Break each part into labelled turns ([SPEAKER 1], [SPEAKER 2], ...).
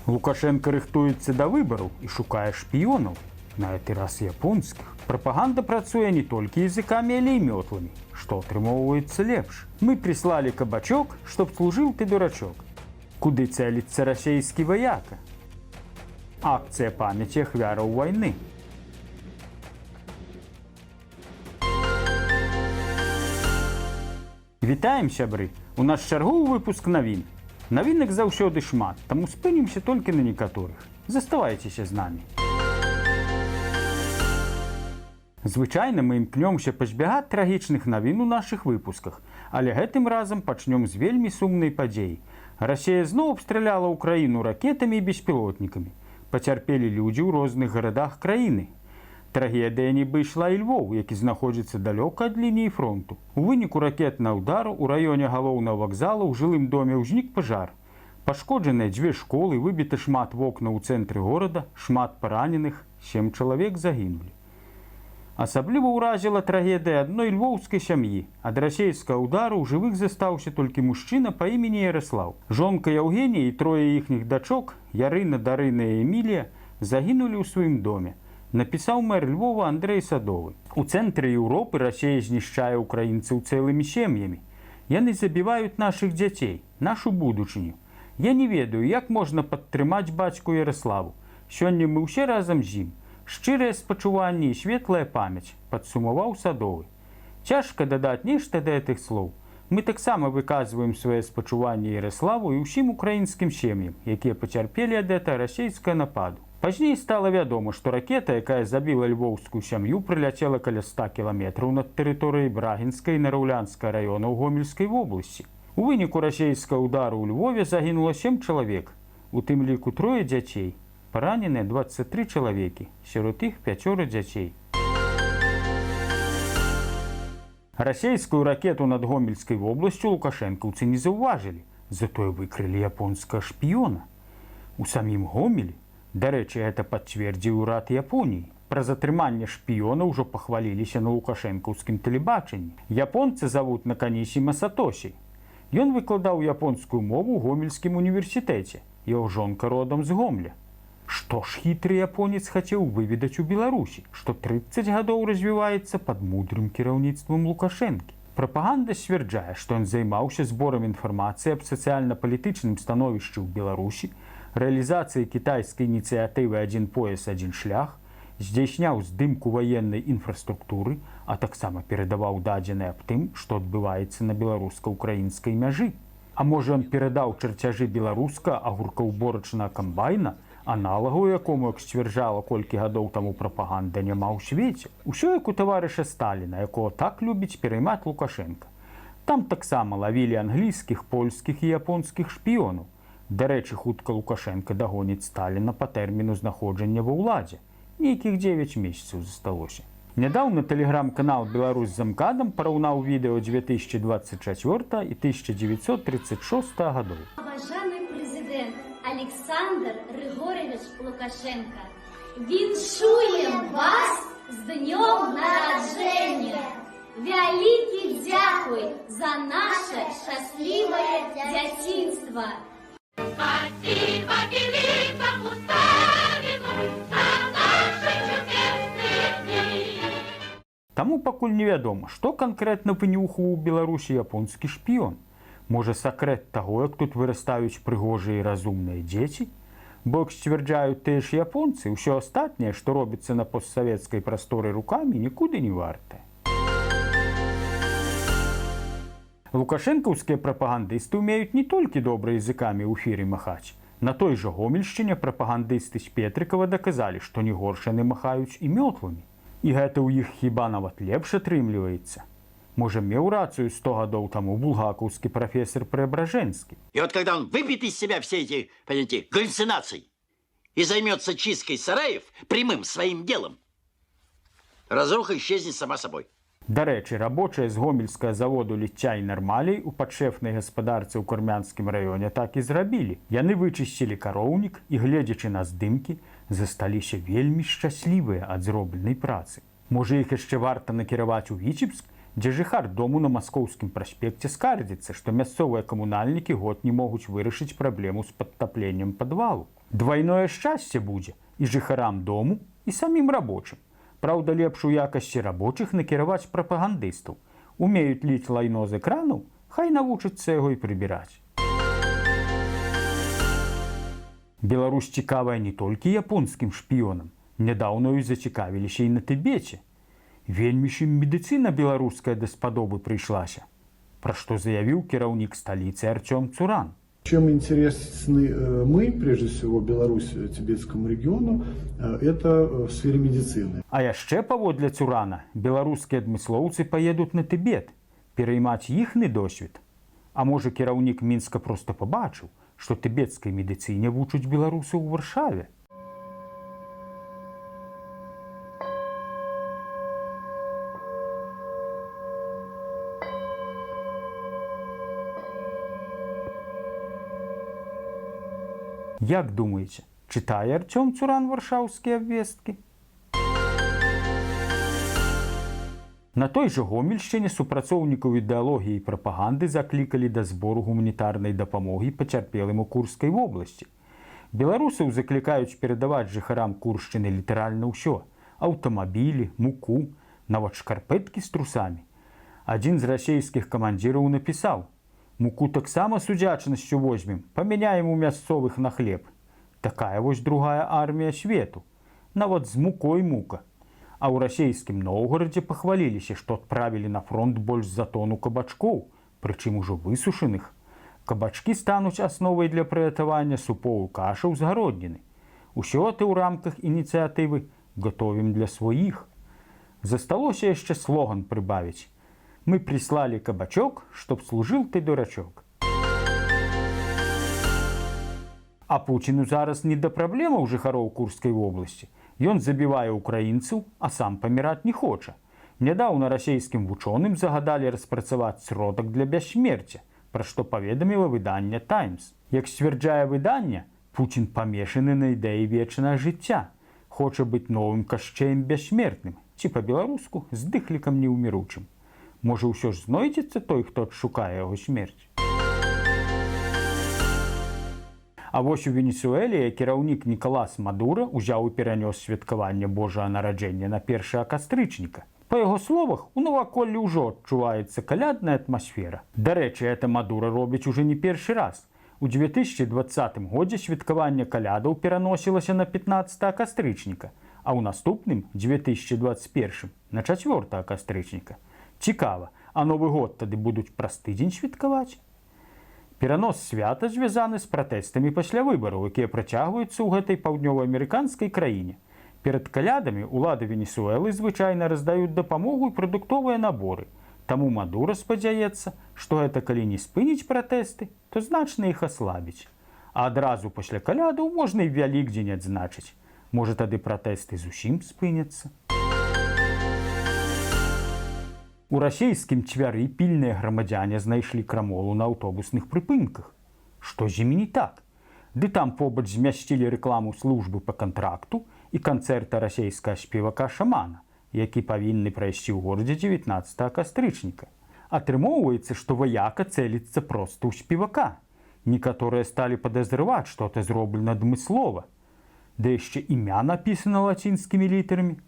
[SPEAKER 1] Лукашенко рыхтуецца да выбараў і шукае шпіёнаў. На гэты раз японскіх. Прапаганда працуе не толькі языкамі, але і мётламі. Што атрымоўваецца лепш? Мы прислали кабачок, чтоб служил ты дурачок. Куды цэліцца расейскі ваяка? Акцыя памяці ахвяраў вайны. Вітаем, сябры! У нас чарговы выпуск навін. Навінак заўсёды шмат, таму спынімся толькі на некаторых. Заставайцеся з намі. Звычайна мы імкнёмся пазбягаць трагічных навін у нашых выпусках, але гэтым разам пачнём з вельмі сумнай падзеі. Расія зноў абстраляла ўкраіну ракетамі і беспілотнікамі. Пацярпелі людзі ў розных гарадах краіны. Трагедыя нібы ішла і Львоў, які знаходзіцца далёка ад лініі фронту. У выніку ракетнага ўдару ў раёне галоўнага вакзала ў жылым доме ўзнік пажар. Пашкоджаныя 2 школы, выбіта шмат вокнаў у цэнтры горада, шмат параненых, 7 чалавек загінулі. Асабліва ўразіла трагедыя адной львоўскай сям'і. Ад расейскага ўдару ў жывых застаўся толькі мужчына па імені Яраслаў. Жонка Яўгенія і 3 іхніх дачок, Ярына, Дарына і Эмілія, загінулі ў сваім доме. Напісаў мэр Львова Андрэй Садовы. У цэнтры Еўропы Расія знішчае ўкраінцаў цэлымі сем'ямі. Яны забіваюць нашых дзяцей, нашу будучыню. Я не ведаю, як можна падтрымаць бацьку Яраславу. Сёння мы ўсе разам з ім. Шчырае спачуванне і светлая памяць, падсумаваў Садовы. Цяжка дадаць нешта да гэтых слоў. Мы таксама выказваем свае спачуванне Яраславу і ўсім украінскім сем'ям, якія пацярпелі ад гэтага расейскага нападу. Пазней стала вядома, што ракета, якая забіла львоўскую сям'ю, прыляцела каля 100 кіламетраў над тэрыторыяй Брагінскай і Нараўлянскага раёнаў Гомельскай вобласці. У выніку расейскага ўдару ў Львове загінула 7 чалавек, у тым ліку 3 дзяцей. Параненыя 23 чалавекі, сярод іх 5 дзяцей. Расейскую ракету над Гомельскай вобласцю лукашэнкаўцы не заўважылі, затое выкрылі японскага шпіёна. У самім Гомелі, дарэчы, гэта пацвердзіў урад Японіі. Пра затрыманне шпіёна ўжо пахваліліся на лукашэнкаўскім тэлебачанні. Японцы завуць Наканісі Масатосі. Ён выкладаў японскую мову ў Гомельскім універсітэце. Яго жонка родам з Гомля. Што ж хітры японец хацеў выведаць у Беларусі, што 30 гадоў развіваецца пад мудрым кіраўніцтвам Лукашэнкі. Прапаганда сцвярджае, што ён займаўся зборам інфармацыі аб сацыяльна-палітычным становішчы ў Беларусі, рэалізацыі кітайскай ініцыятывы «Адзін пояс, адзін шлях», здзяйсняў здымку ваеннай інфраструктуры, а таксама перадаваў дадзеныя аб тым, што адбываецца на беларуска-украінскай мяжы. А можа, ён перадаў чарцяжы беларуска-агуркаўборачнага камбайна, аналагу якому, як сцвярджала колькі гадоў таму прапаганда, няма ў свеце. Усё як у таварыша Сталіна, якого так любіць пераймаць Лукашенка. Там таксама лавілі англійскіх, польскіх і японскіх шпіёнаў. Дарэчы, хутка Лукашенка дагоніць Сталіна па тэрміну знаходжання ва ўладзе. Нейкіх 9 месяцаў засталося. Нядаўна тэлеграм-канал «Беларусь з МКАДам» параўнаў відэо 2024 і 1936 гадоў.
[SPEAKER 2] Уважаемый президент Олександр Григорович Лукашенко, віншуем вас з днем народження! Вялікі дзякуй за наше шчаслівае дзяцінства! Спасибо великому Сталину за наши чудесные дни!
[SPEAKER 1] Таму пакуль невядома, што канкрэтна вынюхаў у Беларусі японскі шпіён. Можа, сакрэт таго, як тут вырастаюць прыгожыя і разумныя дзеці? Бо, як сцвярджаюць тыя ж японцы, ўсё астатняе, што робіцца на постсавецкай прасторы рукамі, нікуды не вартае. Лукашэнкаўскія прапагандысты ўмеюць не толькі добра языкамі ў эфіры махаць. На той жа Гомельшчыне прапагандысты з Петрыкава даказалі, што не горш яны махаюць і мётламі. І гэта ў іх хіба нават лепш атрымліваецца. Можа, меў рацию 100 гадоў тому булгаковский профессор Преображенский.
[SPEAKER 3] И вот когда он выпьет из себя все эти, понимаете, галлюцинации и займется чисткой сараев прямым своим делом, разруха исчезнет сама собой.
[SPEAKER 1] Дарэчы, рабочыя з гомельскага заводу ліцця і нармалей у падшэфнай гаспадарцы ў Кармянскім раёне так і зрабілі. Яны вычысцілі кароўнік і, гледзячы на здымкі, засталіся вельмі шчаслівыя ад зробленай працы. Можа, іх яшчэ варта накіраваць у Віцебск, дзе жыхар дому на Маскоўскім праспекце скардзіцца, што мясцовыя камунальнікі год не могуць вырашыць праблему з падтапленнем падвалу. Двойное шчасце будзе і жыхарам дому, і самім рабочым. Праўда, лепш у якасці рабочых накіраваць прапагандыстаў. Умеюць ліць лайно з экранаў, хай навучацца яго і прыбіраць. Беларусь цікавая не толькі японскім шпіёнам. Нядаўна зацікавіліся і на Тыбеце. Вельмі ж ім медыцына беларуская даспадобы прыйшлася. Пра што заявіў кіраўнік сталіцы Артём Цуран.
[SPEAKER 4] Чем интересны мы, прежде всего, Беларусь, тибетскому региону, это в сфере медицины.
[SPEAKER 1] А яшчэ паводле Цурана беларускія адмыслоўцы паедуць на Тыбет, пераймаць іхны досвед. А можа, кіраўнік Мінска проста пабачыў, што тыбецкай медыцыне вучаць беларусы ў Варшаве. Як думаеце, чытае Артём Цуран варшаўскія абвесткі? На той жа Гомельшчыне супрацоўнікаў ідэалогіі і прапаганды заклікалі да збору гуманітарнай дапамогі пацярпелым у Курскай вобласці. Беларусаў заклікаюць перадаваць жыхарам Куршчыны літаральна ўсё: аўтамабілі, муку, нават шкарпэткі з трусамі. Адзін з расейскіх камандзіраў напісаў: «Муку таксама з удзячнасцю возьмем, памяняем у мясцовых на хлеб». Такая вось другая армія свету. Нават з мукой мука. А ў расейскім Новгарадзе пахваліліся, што адправілі на фронт больш за тону кабачкоў, прычым ужо высушаных. Кабачкі стануць асновай для прыгатавання супоў і кашаў з гародніны. Усё гэта ў рамках ініцыятывы «Готовім для сваіх». Засталося яшчэ слоган прыбавіць: «Мы прислали кабачок, чтоб служил ты дурачок». А Пуціну зараз не да праблемаў жыхароў Курскай вобласці. Ён забівае украінцаў, а сам паміраць не хоча. Нядаўна расейскім вучоным загадалі распрацаваць сродак для бяссмерця, пра што паведаміла выданне «Таймс». Як сцвярджае выданне, Пуцін памешаны на ідэі вечнага жыцця, хоча быць новым кашчэем бяссмертным, ці па-беларуску здыхлікам неўміручым. Можа, ўсё ж знойдзецца той, хто адшукае яго смерць. А вось у Венесуэле кіраўнік Нікалас Мадура ўзяў і перанёс святкаванне Божага нараджэння на 1 кастрычніка. Па яго словах, у наваколлі ўжо адчуваецца калядная атмасфера. Дарэчы, это Мадура робіць уже не першы раз. У 2020 годзе святкаванне калядаў пераносілася на 15 кастрычніка, а ў наступным, 2021, на 4 кастрычніка. Цікава, а Новы год тады будуць праз тыдзень святкаваць? Перанос свята звязаны з пратэстамі пасля выбараў, якія працягваюцца ў гэтай паўднёваамерыканскай краіне. Перад калядамі ўлады Венесуэлы звычайна раздаюць дапамогу і прадуктовыя наборы. Таму Мадура спадзяецца, што гэта калі не спыніць пратэсты, то значна іх аслабіць. А адразу пасля калядаў можна і Вялікдзень адзначыць. Можа, тады пратэсты зусім спыняцца. У расейскім Цвяры пільныя грамадзяне знайшлі крамолу на аўтобусных прыпынках. Што з імі не так? Ды там побач змясцілі рэкламу службы па кантракту і канцэрта расейскага спевака-шамана, які павінны прайсці ў горадзе 19 кастрычніка. Атрымоўваецца, што ваяка цэліцца проста ў спевака. Некаторыя сталі падазраваць, што гэта зроблена адмыслова. Да яшчэ імя напісана лацінскімі літарамі.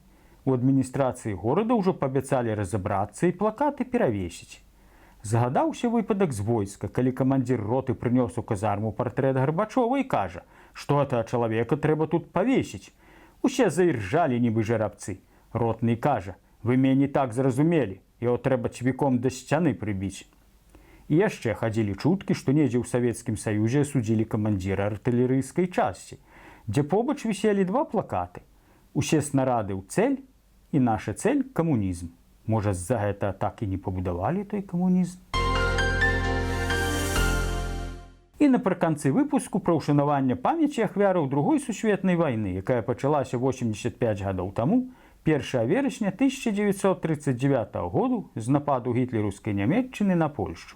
[SPEAKER 1] У адміністрацыі горада ўжо паабяцалі разабрацца і плакаты перавесіць. Згадаўся выпадак з войска, калі камандзір роты прынёс у казарму партрэт Гарбачова і кажа, што гэтага чалавека трэба тут павесіць. Усе заіржалі, нібы жарабцы. Ротны кажа: «Вы мяне не так зразумелі, яго трэба цвіком да сцяны прыбіць». І яшчэ хадзілі чуткі, што недзе ў Савецкім Саюзе асудзілі камандзіра артылерыйскай часці, дзе побач віселі 2 плакаты: «Усе снарады ў цэль» і «Наша цэль – камунізм». Можа, з-за гэта так і не пабудавалі той камунізм? І напрыканцы выпуску пра ўшанаванне памяці ахвяраў Другой сусветнай вайны, якая пачалася 85 гадоў таму, 1 верасня 1939 году з нападу гітлераўскай Нямецчыны на Польшчу.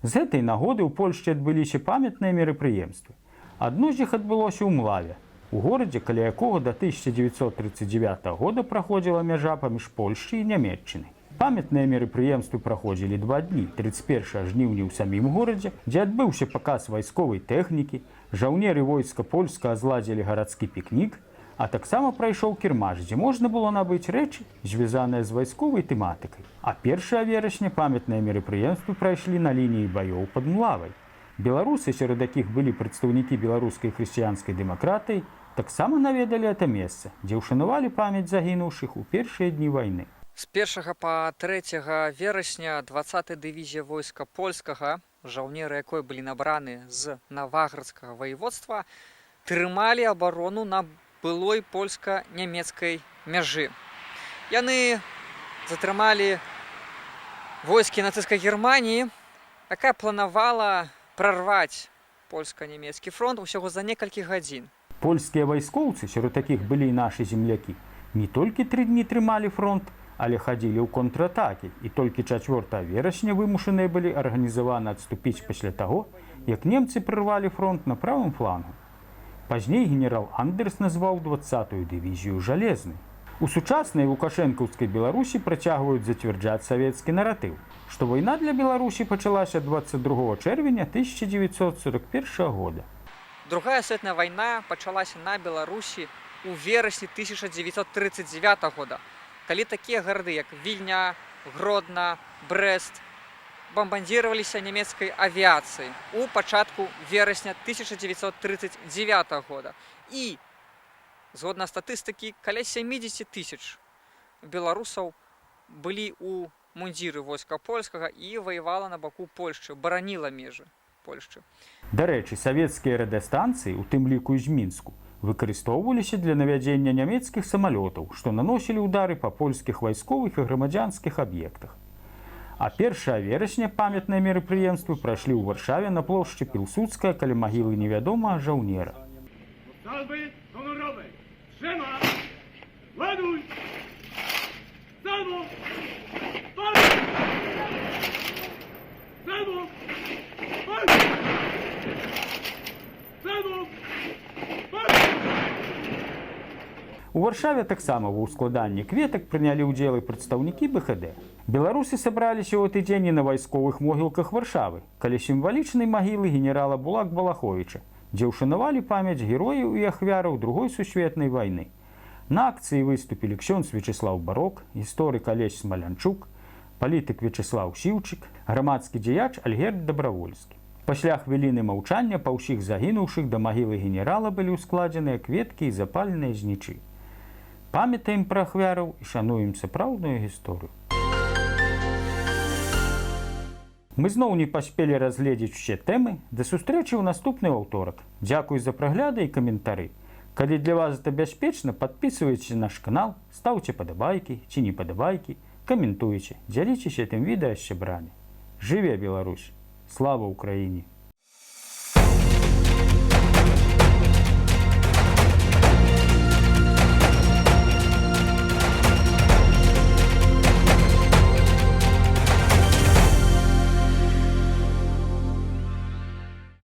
[SPEAKER 1] З гэтай нагоды ў Польшчы адбыліся памятныя мерапрыемствы. Адно з іх адбылося ў Млаве, у горадзе, каля якога да 1939 года праходзіла мяжа паміж Польшчай і Нямецчынай. Памятныя мерапрыемствы праходзілі 2 дні. 31 жніўня ў самім горадзе, дзе адбыўся паказ вайсковай тэхнікі, жаўнеры войска польска зладзілі гарадскі пікнік, а таксама прайшоў кірмаш, дзе можна было набыць рэчы, звязаныя з вайсковай тэматыкай. А 1 верасня памятныя мерапрыемствы прайшлі на лініі баёў пад Млавай. Беларусы, сярод якіх былі прадстаўнікі беларускай хрысціянскай дэмакратыі, таксама наведалі гэта месца, дзе ўшанавалі памяць загінуўшых у першыя дні вайны.
[SPEAKER 5] З 1 па 3 верасня 20-й дывізія войска польскага, жаўнеры якой былі набраны з Наваградскага ваеводства, трымалі абарону на былой польска-нямецкай мяжы. Яны затрымалі войскі нацысцкай Германіі, якая планавала прарваць польска-нямецкі фронт усяго за некалькі гадзін.
[SPEAKER 1] Польскія вайскоўцы, сярод якіх былі і нашы землякі, не толькі 3 дні трымалі фронт, але хадзілі ў контратакі, і толькі 4 верасня вымушаныя былі арганізавана адступіць пасля таго, як немцы прырвалі фронт на правым флангу. Пазней генерал Андерс назваў 20-ю дывізію жалезнай. У сучаснай лукашэнкаўскай Беларусі працягваюць зацвярджаць савецкі наратыў, што вайна для Беларусі пачалася 22 чэрвеня 1941 года.
[SPEAKER 5] Другая светная вайна пачалася на Беларусі ў верасні 1939 года, калі такія гарады, як Вільня, Гродна, Брэст, бамбардзіраваліся нямецкай авіяцыяй у пачатку верасня 1939 года. І, згодна статыстыкі, каля 70 тысяч беларусаў былі ў мундзіры войска польскага і ваявала на баку Польшчы, бараніла межы Польшчы.
[SPEAKER 1] Дарэчы, савецкія радыёстанцыі, у тым ліку з Мінску, выкарыстоўваліся для навядзення нямецкіх самалётаў, што наносілі ўдары па польскіх вайсковых і грамадзянскіх аб'ектах. А 1 верасня памятныя мерапрыемствы прайшлі ў Варшаве на плошчы Пілсудская каля магілы невядомага жаўнера.
[SPEAKER 6] Salwy honorowe! Trzyma! Ładuj! Salwo! Walcz! Salwo! Walcz! Salwo! Walcz!
[SPEAKER 1] У Варшаве таксама ва ўскладанні кветак прынялі ўдзел і прадстаўнікі БХД. Беларусы сабраліся ў гэты дзень і на вайсковых могілках Варшавы, каля сімвалічнай магілы генерала Булак-Балаховіча, дзе ўшанавалі памяць герояў і ахвяраў Другой сусветнай вайны. На акцыі выступілі ксёндз Вячеслаў Барок, гісторык Алесь Смалянчук, палітык Вячеслаў Сіўчык, грамадскі дзеяч Альгерд Дабравольскі. Пасля хвіліны маўчання па ўсіх загінуўшых да магілы генерала былі ўскладзеныя кветкі і запаленыя знічы. Памятаем пра ахвяраў і шануем сапраўдную гісторыю. Мы зноў не паспелі разгледзець усе тэмы. Да сустрэчы ў наступны аўторак. Дзякуй за прагляды і каментары. Калі для вас гэта бяспечна, падпісвайцеся на наш канал, стаўце падабайкі ці не падабайкі, каментуйце, дзяліцеся гэтым відэа з сябрамі. Жыве Беларусь! Слава Украіне!